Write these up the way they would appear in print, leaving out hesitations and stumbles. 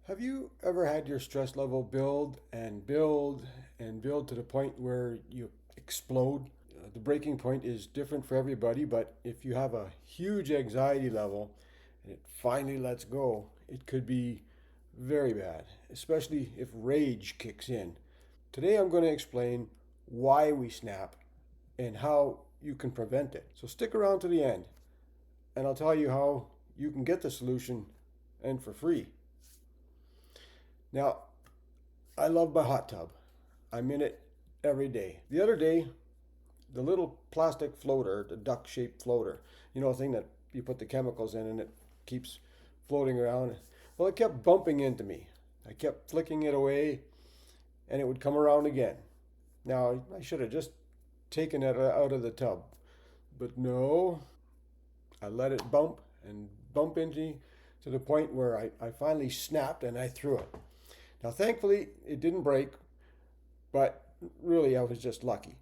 Have you ever had your stress level build and build and build to the point where you explode? The breaking point is different for everybody, but if you have a huge anxiety level and it finally lets go, it could be very bad, especially if rage kicks in. Today I'm going to explain why we snap and how you can prevent it. So stick around to the end and I'll tell you how you can get the solution and for free. Now, I love my hot tub. I'm in it every day. The other day, the little plastic floater, the duck shaped floater, a thing that you put the chemicals in and it keeps floating around. Well, it kept bumping into me. I kept flicking it away and it would come around again. Now, I should have just taken it out of the tub. But no, I let it bump and bump into me to the point where I finally snapped and I threw it. Now, thankfully, it didn't break, but really, I was just lucky.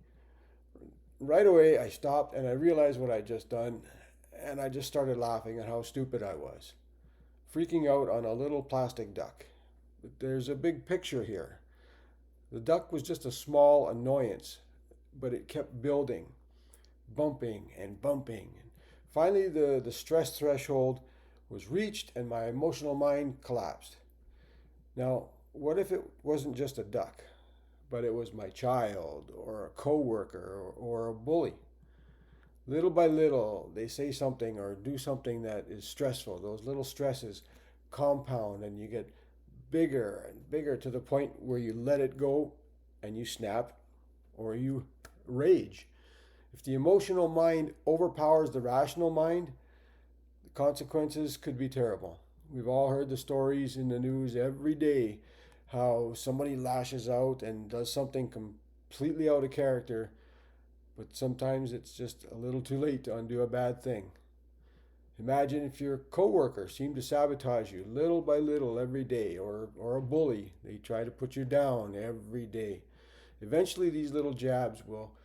Right away, I stopped and I realized what I'd just done, and I just started laughing at how stupid I was, freaking out on a little plastic duck. But there's a big picture here. The duck was just a small annoyance, but it kept building, bumping and bumping. Finally, the stress threshold was reached and my emotional mind collapsed. Now, what if it wasn't just a duck, but it was my child or a coworker or a bully? Little by little, they say something or do something that is stressful. Those little stresses compound and you get bigger and bigger to the point where you let it go and you snap or you rage. If the emotional mind overpowers the rational mind, the consequences could be terrible. We've all heard the stories in the news every day how somebody lashes out and does something completely out of character, but sometimes it's just a little too late to undo a bad thing. Imagine if your coworker seemed to sabotage you little by little every day, or a bully, they try to put you down every day. Eventually, these little jabs will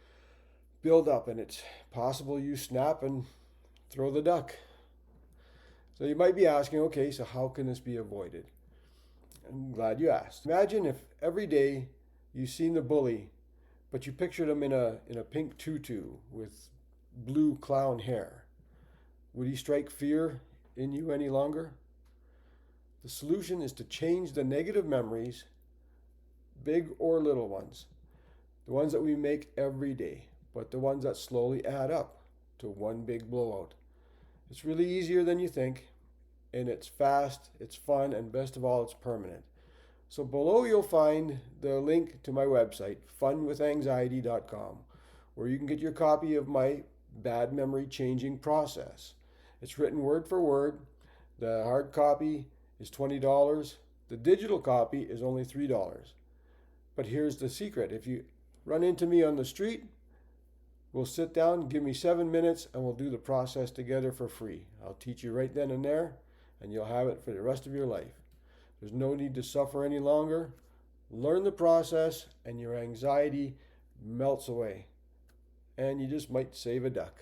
build up, and it's possible you snap and throw the duck. So you might be asking, okay, so how can this be avoided? I'm glad you asked. Imagine if every day you seen the bully, but you pictured him in a pink tutu with blue clown hair. Would he strike fear in you any longer? The solution is to change the negative memories, big or little ones, the ones that we make every day, but the ones that slowly add up to one big blowout. It's really easier than you think, and it's fast, it's fun, and best of all, it's permanent. So below you'll find the link to my website, funwithanxiety.com, where you can get your copy of my bad memory changing process. It's written word for word. The hard copy is $20. The digital copy is only $3. But here's the secret. If you run into me on the street, we'll sit down, give me 7 minutes, and we'll do the process together for free. I'll teach you right then and there, and you'll have it for the rest of your life. There's no need to suffer any longer. Learn the process, and your anxiety melts away. And you just might save a duck.